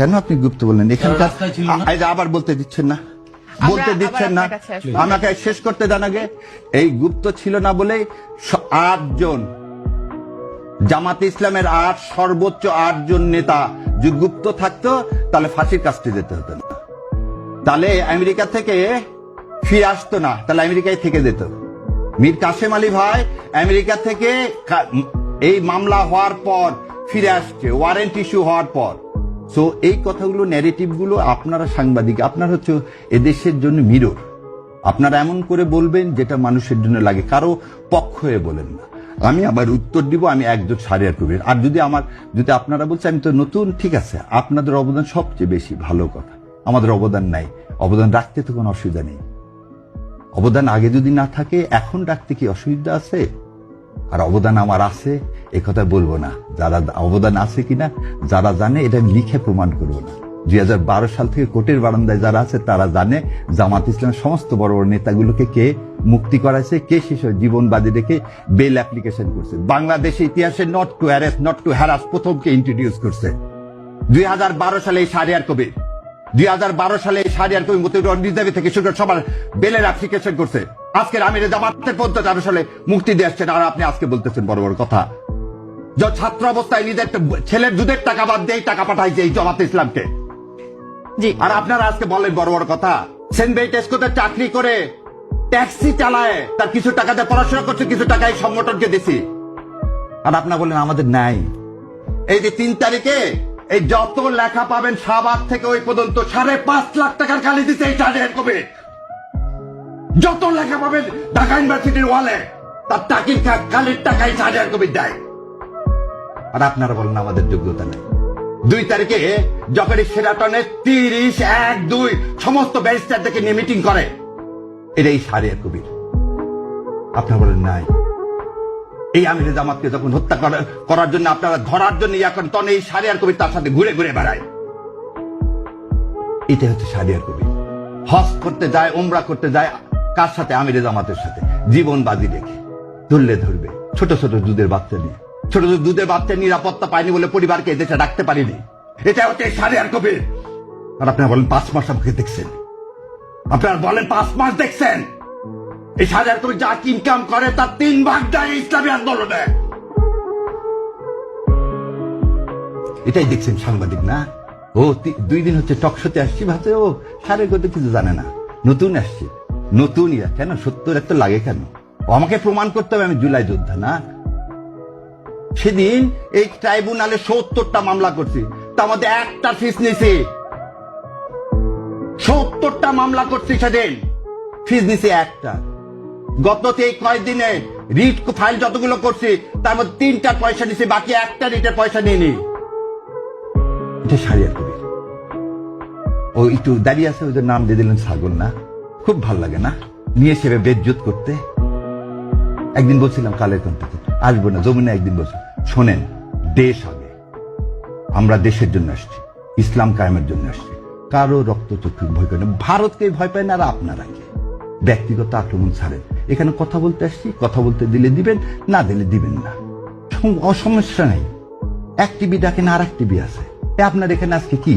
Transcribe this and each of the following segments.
কেন আপনি গুপ্ত বললেন? এখানকার আবার বলতে দিচ্ছেন না, বলতে দিচ্ছেন না, আমাকে শেষ করতে দেন আগে। এই গুপ্ত ছিল না বলে 8 জন জামাতে ইসলামের সর্বোচ্চ 8 জন নেতা যদি গুপ্ত থাকতো তাহলে ফাঁসির কাস্টে যেতে হতো না, তাহলে আমেরিকা থেকে ফিরে আসতো না, তাহলে আমেরিকায় থেকে যেত। মীর কাসেম আলী ভাই আমেরিকা থেকে এই মামলা হওয়ার পর ফিরে আসছে, ওয়ারেন্ট ইস্যু হওয়ার পর। সো এই কথাগুলো, ন্যারেটিভ গুলো আপনারা সাংবাদিক, আপনারা হচ্ছে এদেশের জন্য মিরর। আপনারা এমন করে বলবেন যেটা মানুষের জন্য লাগে, কারো পক্ষ হয়ে বলেন না। আমি আবার উত্তর দিব, আমি একজন সারিয়ার কবির। আর যদি আপনারা বলছেন আমি তো নতুন, ঠিক আছে, আপনাদের অবদান সবচেয়ে বেশি, ভালো কথা। আমাদের অবদান নাই, অবদান রাখতে তো কোনো অসুবিধা নেই। অবদান আগে যদি না থাকে এখন রাখতে কি অসুবিধা আছে? আর অবদান আমার আছে এ কথা বলবো না, যারা অবদান আছে কিনা যারা জানে এটা আমি লিখে প্রমাণ করবো না। 2012 সাল থেকে কোর্টের বারান্দায় যারা আছে তারা জানে জামাত ইসলামের সমস্ত বড় বড় নেতাগুলোকে কে মুক্তি করাইছে, কে শেষ জীবন বাজি রেখে বেল অ্যাপ্লিকেশন করছে। বাংলাদেশের ইতিহাসে not to arrest, not to harass প্রথমকে ইন্ট্রোডিউস করছে 2012 সালে এই শাহরিয়ার কবির। 2012 সালে এই শাহরিয়ার কবির মতিউর রিজার্ভে থেকে শুরু করে সবার বেলের অ্যাপ্লিকেশন করছে। আজকের আমিরে জামাতের 2013 সালে মুক্তি দিয়ে আসছেন, আর আপনি আজকে বলতেছেন বড় বড় কথা। যে ছাত্র অবস্থায় নিজের ছেলের দুধের টাকা বাদ দিয়ে টাকা পাঠাইছে এই জামাত ইসলামকে, আর আপনারা আজকে বলেন বড় বড় কথা। সেন্ট টেস্কোতে চাকরি করে ট্যাক্সি চালায়, তার কিছু টাকাতে পড়াশোনা করছে, কিছু টাকা এই সংগঠনকে দিছি, আর আপনারা বলেন আমাদের নাই। এই যে 3 তারিখে এই যত লেখা পাবেন শাহবাগ থেকে ওই পর্যন্ত 5.5 লাখ টাকার কালি দিতে এই শাহরিয়ার কবির। যত লেখা পাবেন ঢাকা ইউনিভার্সিটির ওয়ালে তার টাকির কালির টাকাই শাহরিয়ার কবির দেয়, আর আপনারা বলেন আমাদের যোগ্যতা নেই। 2 তারিখে যখন সেরাটনে 30-1-2 সমস্ত ব্যারিস্টার থেকে নিয়ে মিটিং করে, এটাই শাহরিয়ার কবির। আপনারা বলেন নাই। এই আমিরে জামাতকে যখন হত্যা করার জন্য আপনারা ধরার জন্য এখন তখন এই শাহরিয়ার কবির তার সাথে ঘুরে ঘুরে বেড়ায়। এটা হচ্ছে শাহরিয়ার কবির। হজ করতে যায়, উমরা করতে যায়, কার সাথে? আমিরে জামাতের সাথে। জীবন বাজি রেখে ধরলে ধরবে, ছোট ছোট দুধের বাচ্চা নিয়ে, ছোট ছোট দুধের বাচ্চা নিরাপত্তা পায়নি বলে পরিবারকে এদেশে রাখতে পারিনি। এটা হচ্ছে শাহরিয়ার কবির। আর আপনারা বলেন 5 মাস আমাকে দেখছেন, আপনারা বলেন 5 মাস দেখছেন। এই শাহরিয়ার কবির যা ইনকাম করে তার 3 ভাগ দেয় ইসলামী আন্দোলনে। এটাই দেখছেন সাংবাদিক না? ও 2 দিন হচ্ছে টকশোতে আসছি, ভাবছে ও শাহরিয়ার কবির কিছু জানে না, নতুন আসছি। নতুন কেন? 70 এত লাগে কেন? ও আমাকে প্রমাণ করতে হবে আমি জুলাই যোদ্ধা না। সেদিন এই ট্রাইব্যুনালে 70টা মামলা করছি, তার মধ্যে একটা ফিস নিছি। 70টা মামলা করছি, সেদিন ফিস নিছি একটা। গত কয়েকদিনে রিট ফাইল যতগুলো করছি তার মধ্যে 3টার পয়সা নিছি, বাকি একটা রিটের পয়সা নিইনি। এটা শাহরিয়ার কবির। ও একটু দাঁড়িয়ে আছে, ওদের নাম দিয়ে দিলেন ছাগল না? খুব ভাল লাগে না নিয়ে সেবে বেজ্জত করতে। একদিন বলছিলাম কালের কণ্ঠে আসবো না, যমুনা একদিন বলছি শোনেন, দেশ আগে, আমরা দেশের জন্য আসছি, ইসলাম কায়েমের জন্য আসছি, কারো রক্তচক্ষু ভয় করে না, ভারতকে ভয় পায় না। আর আপনারা কি ব্যক্তিগত আক্রমণ ছাড়েন? এখানে কথা বলতে আসছি, কথা বলতে দিলে দিবেন, না দিলে দিবেন না, সমস্যা নাই। এক টিভি ডাকেন, আর এক টিভি আছে। আপনার এখানে আজকে কি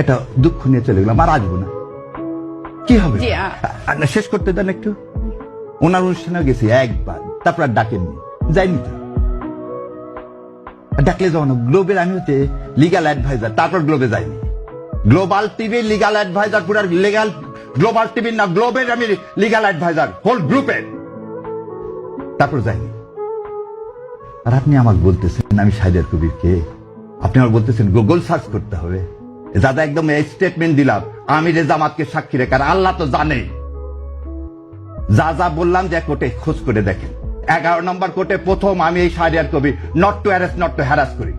একটা দুঃখ নিয়ে চলে গেলাম, আর আসবো না, কি হবে? শেষ করতে দেন একটু। ওনার অনুষ্ঠানে গেছি একবার, তারপর আর ডাকেননি, যাইনি তো। ডাকলে যাও না। গ্লোবের আমি হচ্ছে লিগাল অ্যাডভাইজার, তারপর গ্লোবে যাইনি। গ্লোবাল টিভির লিগাল অ্যাডভাইজার, পুরো লিগাল গ্লোবাল টিভির না, গ্লোবের আমি লিগাল অ্যাডভাইজার হোল গ্রুপের, তারপর যাইনি। আর আপনি আমাকে বলতেছেন আমি শাহরিয়ার কবিরকে, আপনি আমাকে বলতেছেন গুগল সার্চ করতে হবে। দাদা একদম স্টেটমেন্ট দিলাম, আমিরে জামাতকে সাক্ষী রেখে, আল্লাহ তো জানে। যা যা বললাম যে কোর্টে খোঁজ করে দেখেন, 11 নম্বর কোর্টে প্রথম আমি এই Shahriar Kabir not to arrest, not to harass করি,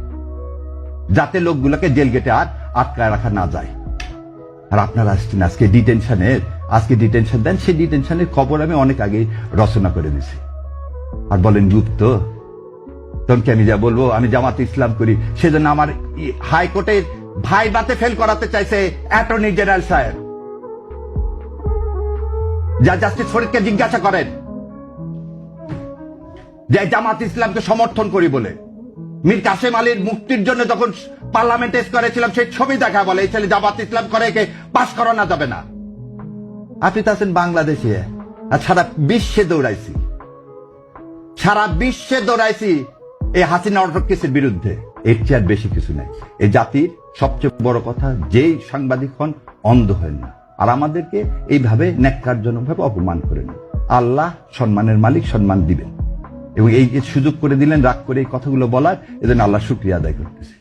যাতে লোকগুলোকে জেল গেটে আর আটকায় রাখা না যায়। আর আপনারা আসছেন আজকে ডিটেনশনের, আজকে ডিটেনশন দেন, সেই ডিটেনশনের খবর আমি অনেক আগে রচনা করে দিছি। আর বলেন গুপ্ত, তখন আমি যা বলবো আমি জামাত ইসলাম করি, সেজন্য আমার হাইকোর্টের ভাই বাতে ফেল করাতে চাইছে অ্যাটর্নি জেনারেল সাহেব। যা জাস্টিস ফরিদকে জিজ্ঞাসা করেন যে জামাত ইসলামকে সমর্থন করি বলে। মীর কাসেম আলীর মুক্তির জন্য যখন পার্লামেন্টে করেছিলাম সেই ছবি দেখা বলে এই ছেলে জামাত ইসলাম করে একে পাস করানো যাবে না। আপনি তো আছেন বাংলাদেশে, আর সারা বিশ্বে দৌড়াইছি, সারা বিশ্বে দৌড়াইছি এই হাসিনা অটোক্রেসির বিরুদ্ধে। এর চেয়ে আর বেশি কিছু নাই। এই জাতির সবচেয়ে বড় কথা, যেই সাংবাদিক হন অন্ধ হয় না, আর আমাদেরকে এইভাবে ন্যাক্কারজনকভাবে অপমান করেন। আল্লাহ সম্মানের মালিক, সম্মান দিবেন, এবং এই যে সুযোগ করে দিলেন রাগ করে এই কথাগুলো বলার, এজন্য আল্লাহ শুকরিয়া আদায় করতেছি।